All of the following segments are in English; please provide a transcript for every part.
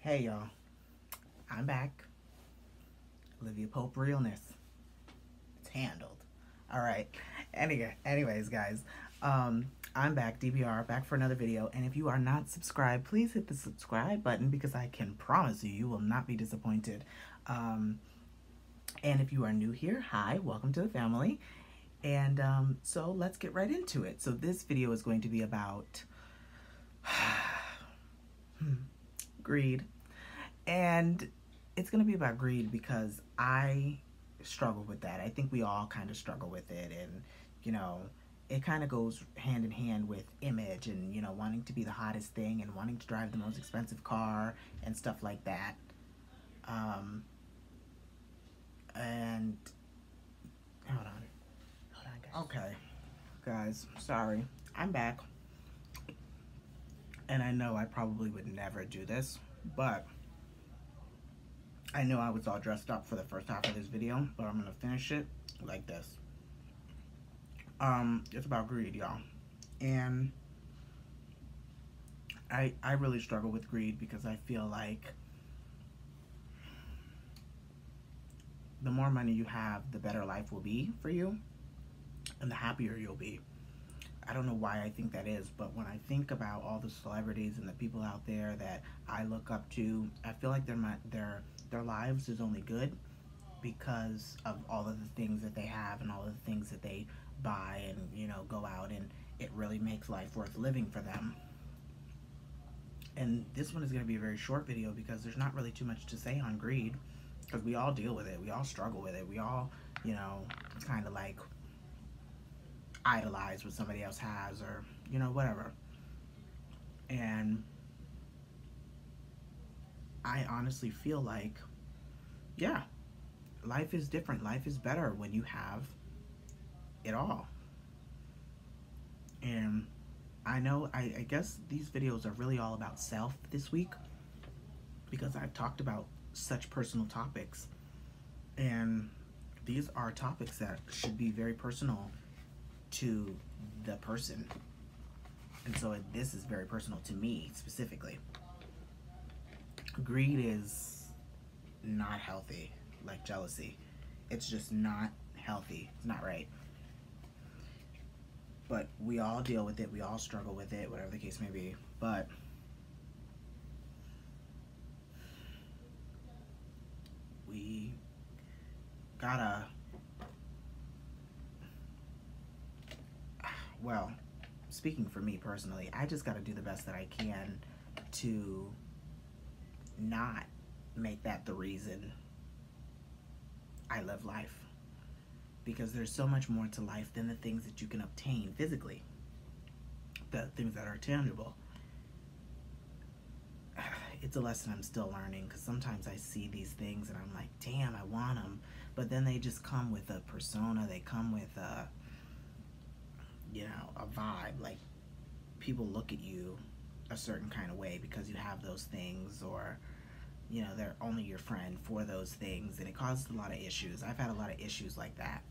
Hey y'all, I'm back. Olivia Pope Realness. It's handled. All right. Anyways, guys, I'm back, DBR, back for another video. And if you are not subscribed, please hit the subscribe button because I can promise you, you will not be disappointed. Um, and if you are new here, hi, welcome to the family. And so let's get right into it. So this video is going to be about greed. And it's going to be about greed because I struggle with that. I think we all kind of struggle with it. And, you know, it kind of goes hand in hand with image and, you know, wanting to be the hottest thing and wanting to drive the most expensive car and stuff like that. And, hold on. Hold on, guys. Okay, guys, sorry. I'm back. And I know I probably would never do this, but I know I was all dressed up for the first half of this video, but I'm gonna finish it like this. It's about greed, y'all. And I really struggle with greed because I feel like the more money you have, the better life will be for you and the happier you'll be. I don't know why I think that is, but when I think about all the celebrities and the people out there that I look up to, I feel like their lives is only good because of all of the things that they have and all of the things that they buy and, you know, go out, and it really makes life worth living for them. And this one is going to be a very short video because there's not really too much to say on greed because we all deal with it. We all struggle with it. We all, you know, kind of like idolize what somebody else has, or, you know, whatever. And I honestly feel like, yeah, life is different. Life is better when you have it all. And I know, I guess these videos are really all about self this week because I've talked about such personal topics. And these are topics that should be very personal to the person. And so this is very personal to me specifically. Greed is not healthy, like jealousy. It's just not healthy. It's not right. But we all deal with it. We all struggle with it, whatever the case may be. But we gotta, well, speaking for me personally, I just gotta do the best that I can to not make that the reason I live life. Because there's so much more to life than the things that you can obtain physically, the things that are tangible. It's a lesson I'm still learning because sometimes I see these things and I'm like, damn, I want them. But then they just come with a persona. They come with a, you know, a vibe. Like, people look at you a certain kind of way because you have those things, or, you know, they're only your friend for those things, and it causes a lot of issues. I've had a lot of issues like that,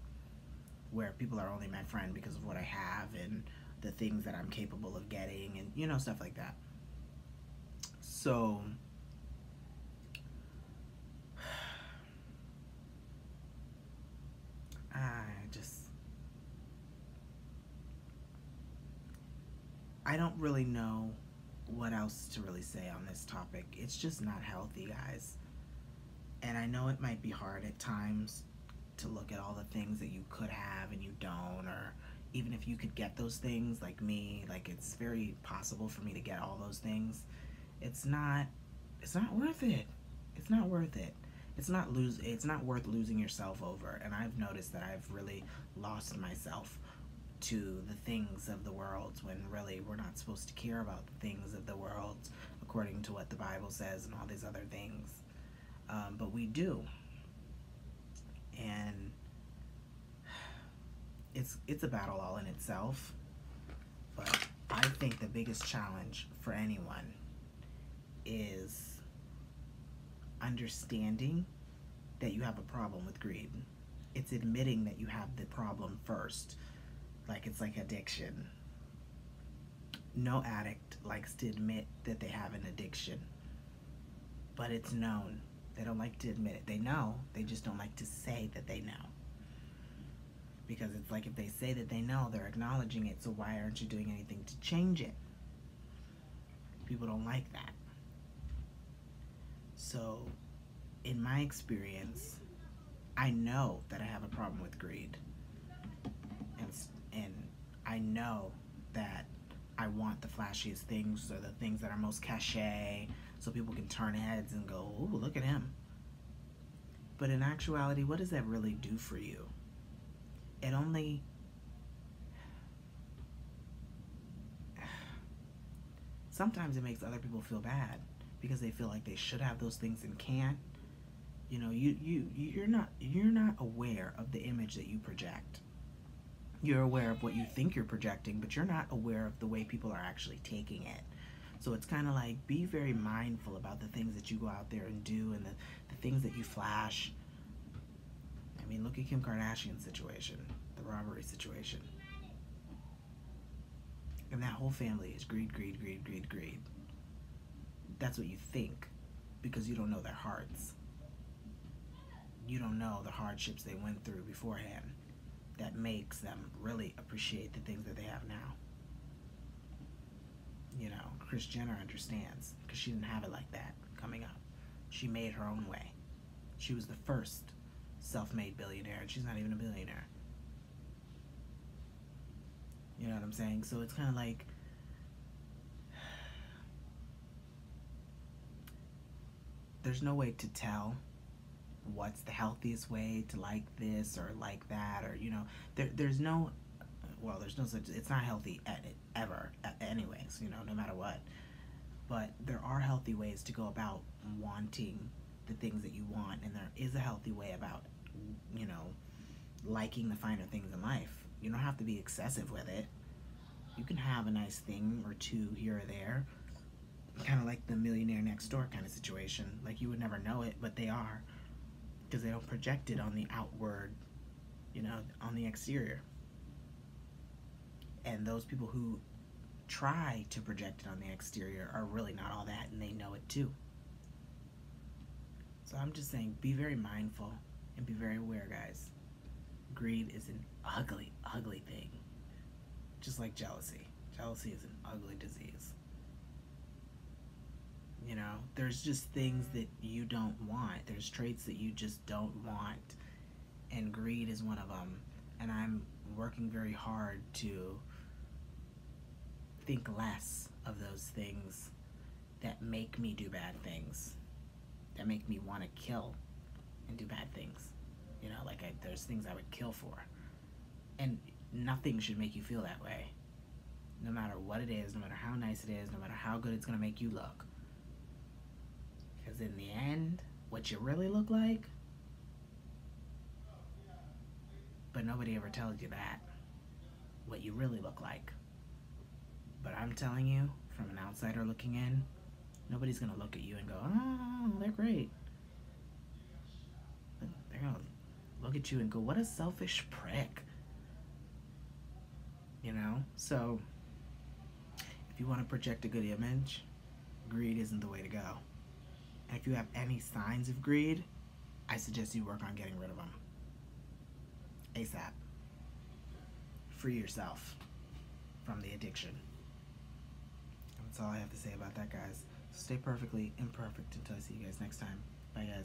where people are only my friend because of what I have and the things that I'm capable of getting, and, you know, stuff like that. So I don't really know what else to really say on this topic. It's just not healthy, guys. And I know it might be hard at times to look at all the things that you could have and you don't, or even if you could get those things, like me, like, it's very possible for me to get all those things. It's not worth it. It's not worth it. It's not worth losing yourself over. And I've noticed that I've really lost myself to the things of the world, when really we're not supposed to care about the things of the world according to what the Bible says and all these other things. But we do. And it's a battle all in itself. But I think the biggest challenge for anyone is understanding that you have a problem with greed. It's admitting that you have the problem first. Like, it's like addiction. No addict likes to admit that they have an addiction. but it's known. They don't like to admit it. They know, they just don't like to say that they know. Because it's like if they say that they know, they're acknowledging it, so why aren't you doing anything to change it? People don't like that. So, in my experience, I know that I have a problem with greed. And I know that I want the flashiest things, or the things that are most cachet, so people can turn heads and go, "Ooh, look at him." But in actuality, what does that really do for you? It only... Sometimes it makes other people feel bad because they feel like they should have those things and can't. You know, you're not aware of the image that you project. You're aware of what you think you're projecting, but you're not aware of the way people are actually taking it. So it's kind of like, be very mindful about the things that you go out there and do, and the things that you flash. I mean, look at Kim Kardashian's situation, the robbery situation. And that whole family is greed, greed, greed, greed, greed. That's what you think, because you don't know their hearts. You don't know the hardships they went through beforehand that makes them really appreciate the things that they have now. You know, Kris Jenner understands, because she didn't have it like that coming up. She made her own way. She was the first self-made billionaire, and she's not even a billionaire. You know what I'm saying? So it's kind of like, there's no way to tell what's the healthiest way to like this or like that, or, you know, there's no, well, there's no such, it's not healthy ever, anyways, you know, no matter what. But there are healthy ways to go about wanting the things that you want, and there is a healthy way about, you know, liking the finer things in life. You don't have to be excessive with it. You can have a nice thing or two here or there, kind of like the millionaire next door kind of situation. Like, you would never know it, but they are, because they don't project it on the outward, you know, on the exterior. And those people who try to project it on the exterior are really not all that, and they know it too. So I'm just saying, be very mindful and be very aware, guys. Greed is an ugly, ugly thing. Just like jealousy. Jealousy is an ugly disease. You know, there's just things that you don't want. There's traits that you just don't want. And greed is one of them. And I'm working very hard to think less of those things that make me do bad things, that make me want to kill and do bad things. You know, like, there's things I would kill for. And nothing should make you feel that way. No matter what it is, no matter how nice it is, no matter how good it's going to make you look. Because in the end, what you really look like, but nobody ever tells you that, what you really look like. But I'm telling you, from an outsider looking in, nobody's going to look at you and go, "Oh, they're great." But they're going to look at you and go, "What a selfish prick." You know? So, if you want to project a good image, greed isn't the way to go. And if you have any signs of greed, I suggest you work on getting rid of them ASAP. Free yourself from the addiction. That's all I have to say about that, guys. Stay perfectly imperfect until I see you guys next time. Bye, guys.